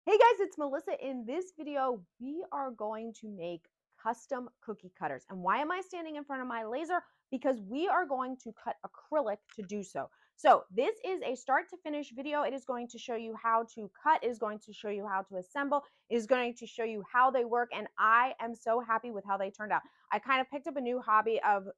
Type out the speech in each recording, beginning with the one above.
Hey guys, it's Melissa. In this video, we are going to make custom cookie cutters. And why am I standing in front of my laser? Because we are going to cut acrylic to do so. So this is a start to finish video. It is going to show you how to cut, it is going to show you how to assemble, it is going to show you how they work. And I am so happy with how they turned out. I kind of picked up a new hobby of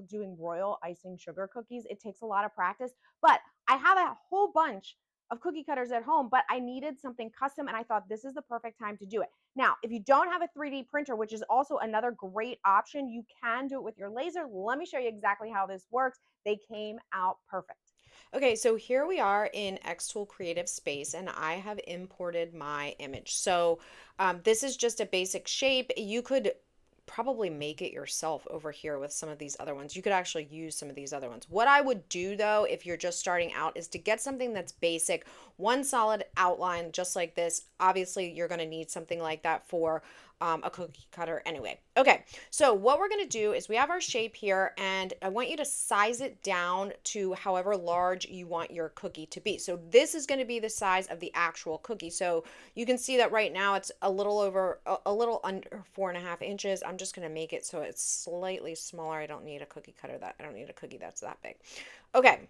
doing royal icing sugar cookies. It takes a lot of practice, but I have a whole bunch of cookie cutters at home, but I needed something custom and I thought this is the perfect time to do it. Now, if you don't have a 3D printer, which is also another great option, you can do it with your laser. Let me show you exactly how this works. They came out perfect. Okay, so here we are in xTool Creative Space, and I have imported my image. This is just a basic shape. You could probably make it yourself over here with some of these other ones. You could actually use some of these other ones. What I would do though, if you're just starting out, is to get something that's basic, one solid outline, just like this. Obviously, you're going to need something like that for a cookie cutter anyway. Okay, so what we're going to do is we have our shape here, and I want you to size it down to however large you want your cookie to be. So this is going to be the size of the actual cookie. So you can see that right now it's a little over, a little under 4.5 inches. I'm just going to make it so it's slightly smaller. I don't need a cookie cutter I don't need a cookie that's that big. Okay,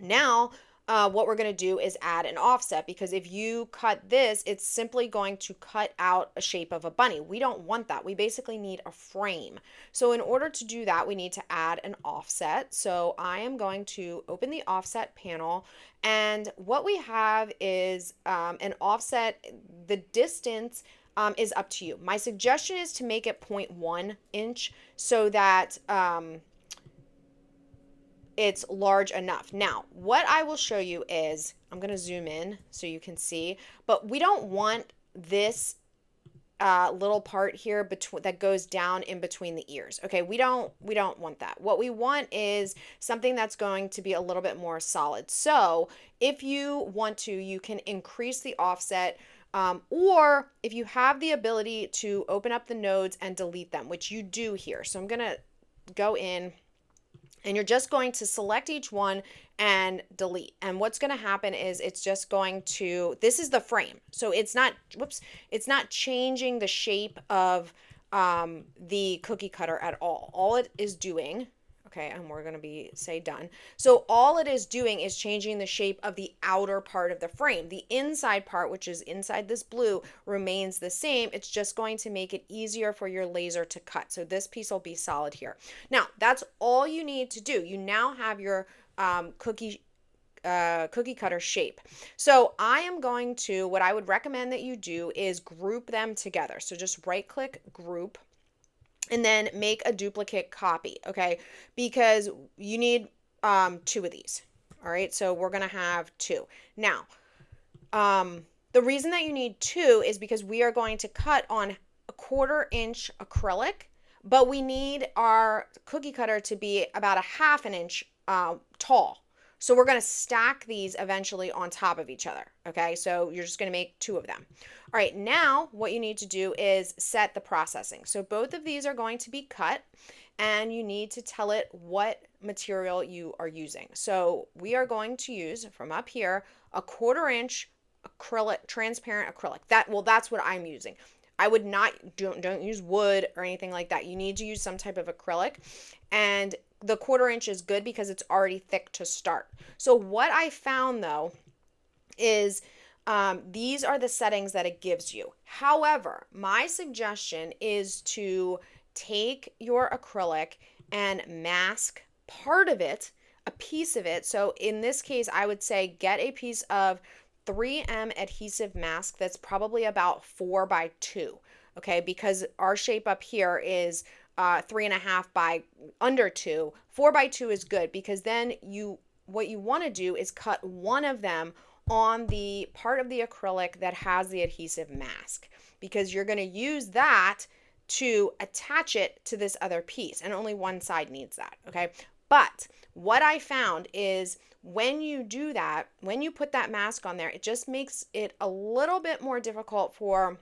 now, what we're going to do is add an offset, because if you cut this, it's simply going to cut out a shape of a bunny. We don't want that. We basically need a frame. So in order to do that, we need to add an offset. So I am going to open the offset panel, and what we have is an offset. The distance is up to you. My suggestion is to make it 0.1 inch so that it's large enough. Now, what I will show you is, I'm going to zoom in so you can see, but we don't want this little part here between that goes down in between the ears. Okay, we don't want that. What we want is something that's going to be a little bit more solid. So if you want to, you can increase the offset, or if you have the ability to open up the nodes and delete them, which you do here. So I'm gonna go in, and you're just going to select each one and delete. And what's going to happen is it's just going to, this is the frame. So it's not, whoops, it's not changing the shape of the cookie cutter at all. All it is doing, okay, and we're going to be, say, done. So all it is doing is changing the shape of the outer part of the frame. The inside part, which is inside this blue, remains the same. It's just going to make it easier for your laser to cut. So this piece will be solid here. Now, that's all you need to do. You now have your cookie cutter shape. So I am going to, what I would recommend that you do is group them together. So just right click, group, and then make a duplicate copy, okay? Because you need two of these. All right, so we're gonna have two. Now, the reason that you need two is because we are going to cut on a 1/4 inch acrylic, but we need our cookie cutter to be about a 1/2 inch tall. So we're going to stack these eventually on top of each other. Okay, so you're just going to make two of them. All right, now what you need to do is set the processing. So both of these are going to be cut, and you need to tell it what material you are using. So we are going to use, from up here, a 1/4 inch acrylic, transparent acrylic. That's what I'm using. I would not, don't use wood or anything like that. You need to use some type of acrylic, and the 1/4 inch is good because it's already thick to start. So what I found though is these are the settings that it gives you. However, my suggestion is to take your acrylic and mask part of it, a piece of it. So in this case, I would say get a piece of 3M adhesive mask that's probably about 4x2, okay? Because our shape up here is 3.5 by under 2. 4x2 is good, because then what you want to do is cut one of them on the part of the acrylic that has the adhesive mask, because you're going to use that to attach it to this other piece, and only one side needs that, okay? But what I found is when you do that, when you put that mask on there, it just makes it a little bit more difficult for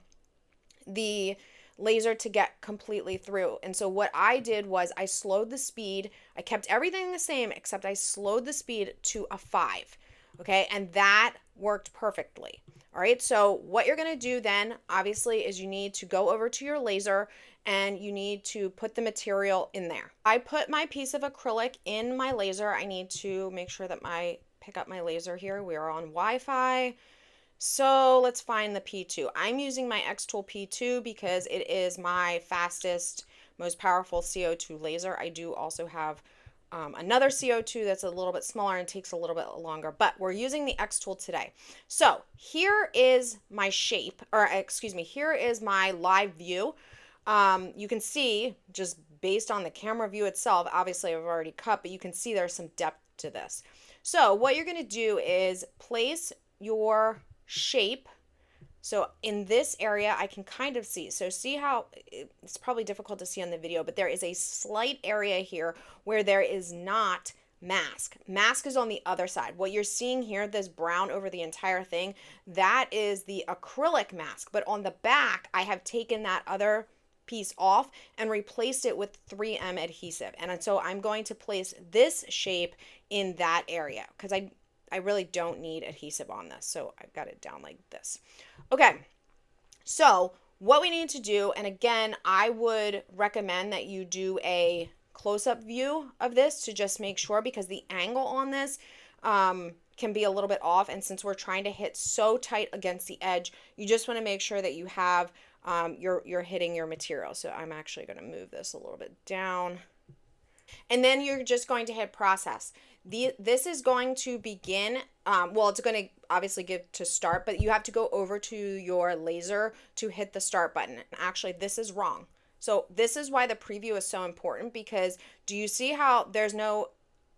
the laser to get completely through. And so what I did was I slowed the speed. I kept everything the same, except I slowed the speed to a 5. Okay, and that worked perfectly. All right, so what you're gonna do then, obviously, is you need to go over to your laser and you need to put the material in there. I put my piece of acrylic in my laser. I need to make sure that pick up my laser here. We are on Wi-Fi. So let's find the P2. I'm using my xTool P2 because it is my fastest, most powerful CO2 laser. I do also have another CO2 that's a little bit smaller and takes a little bit longer, but we're using the xTool today. So here is my shape, or excuse me, here is my live view. You can see just based on the camera view itself, obviously I've already cut, but you can see there's some depth to this. So what you're gonna do is place your shape. So in this area, I can kind of see. So see how it's probably difficult to see on the video, but there is a slight area here where there is not mask. Mask is on the other side. What you're seeing here, this brown over the entire thing, that is the acrylic mask. But on the back, I have taken that other piece off and replaced it with 3M adhesive. And so I'm going to place this shape in that area because I really don't need adhesive on this. So I've got it down like this. Okay, so what we need to do, and again, I would recommend that you do a close-up view of this to just make sure, because the angle on this can be a little bit off, and since we're trying to hit so tight against the edge, you just want to make sure that you have you're hitting your material. So I'm actually going to move this a little bit down. And then you're just going to hit process. This is going to begin, well, it's going to obviously give to start, but you have to go over to your laser to hit the start button. Actually, this is wrong. So this is why the preview is so important, because do you see how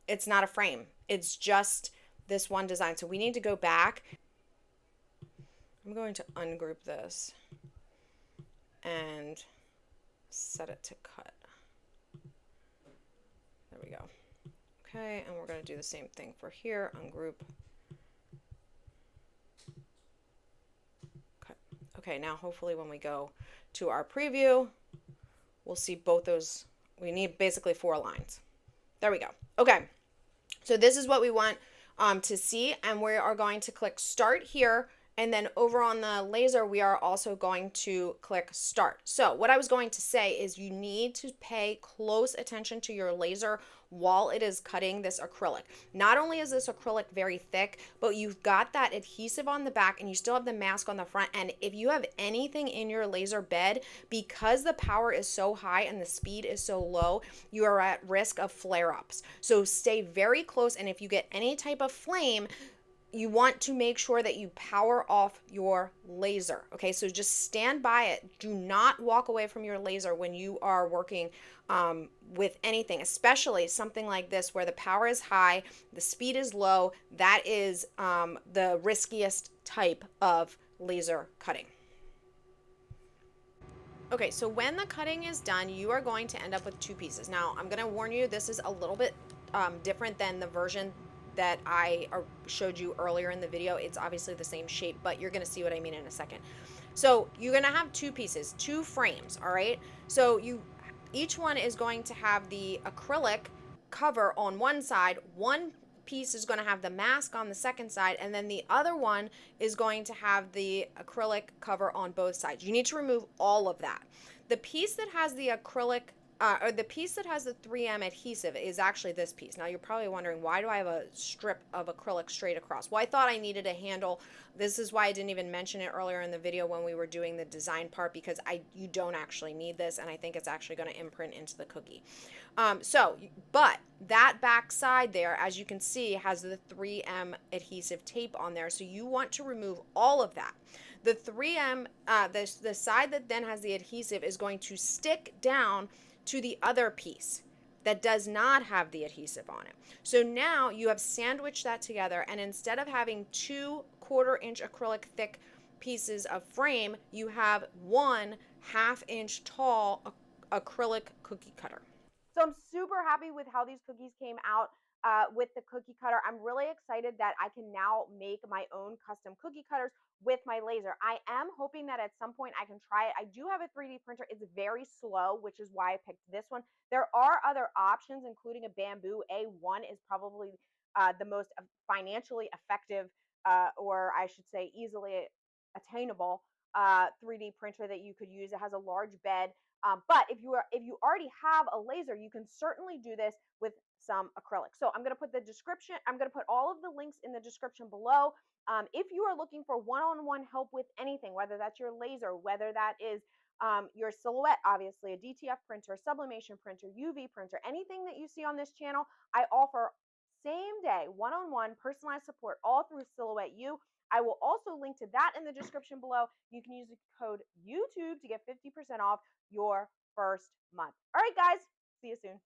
it's not a frame. It's just this one design. So we need to go back. I'm going to ungroup this and set it to cut. There we go. Okay, and we're going to do the same thing for here. Ungroup. Okay. Okay, now hopefully when we go to our preview, we'll see both those. We need basically 4 lines. There we go. Okay, so this is what we want to see, and we are going to click start here. And then over on the laser, we are also going to click start. So what I was going to say is you need to pay close attention to your laser while it is cutting this acrylic. Not only is this acrylic very thick, but you've got that adhesive on the back and you still have the mask on the front. And if you have anything in your laser bed, because the power is so high and the speed is so low, you are at risk of flare-ups. So stay very close, and if you get any type of flame, you want to make sure that you power off your laser. Okay, so just stand by it. Do not walk away from your laser when you are working with anything, especially something like this where the power is high, the speed is low. That is the riskiest type of laser cutting. Okay, so when the cutting is done, you are going to end up with 2 pieces. Now, I'm going to warn you, this is a little bit different than the version that I showed you earlier in the video. It's obviously the same shape, but you're going to see what I mean in a second. So you're going to have 2 pieces, 2 frames, all right? So each one is going to have the acrylic cover on one side, one piece is going to have the mask on the second side, and then the other one is going to have the acrylic cover on both sides. You need to remove all of that. The piece that has the acrylic or the piece that has the 3M adhesive is actually this piece. Now you're probably wondering, why do I have a strip of acrylic straight across? Well, I thought I needed a handle. This is why I didn't even mention it earlier in the video when we were doing the design part, because you don't actually need this, and I think it's actually going to imprint into the cookie. But that back side there, as you can see, has the 3M adhesive tape on there, so you want to remove all of that. The 3M, the side that then has the adhesive is going to stick down to the other piece that does not have the adhesive on it. So now you have sandwiched that together, and instead of having 2 1/4-inch acrylic thick pieces of frame, you have 1 1/2-inch tall acrylic cookie cutter. So I'm super happy with how these cookies came out with the cookie cutter. I'm really excited that I can now make my own custom cookie cutters with my laser. I am hoping that at some point I can try it. I do have a 3D printer. It's very slow, which is why I picked this one. There are other options, including a bamboo. A1 is probably the most financially effective, or I should say easily attainable 3D printer that you could use. It has a large bed. But if you already have a laser, you can certainly do this with some acrylic. So I'm going to put the description. I'm going to put all of the links in the description below. If you are looking for one-on-one help with anything, whether that's your laser, whether that is your silhouette, obviously a DTF printer, sublimation printer, UV printer, anything that you see on this channel, I offer same day one-on-one personalized support all through Silhouette U. I will also link to that in the description below. You can use the code YouTube to get 50% off your first month. All right, guys, see you soon.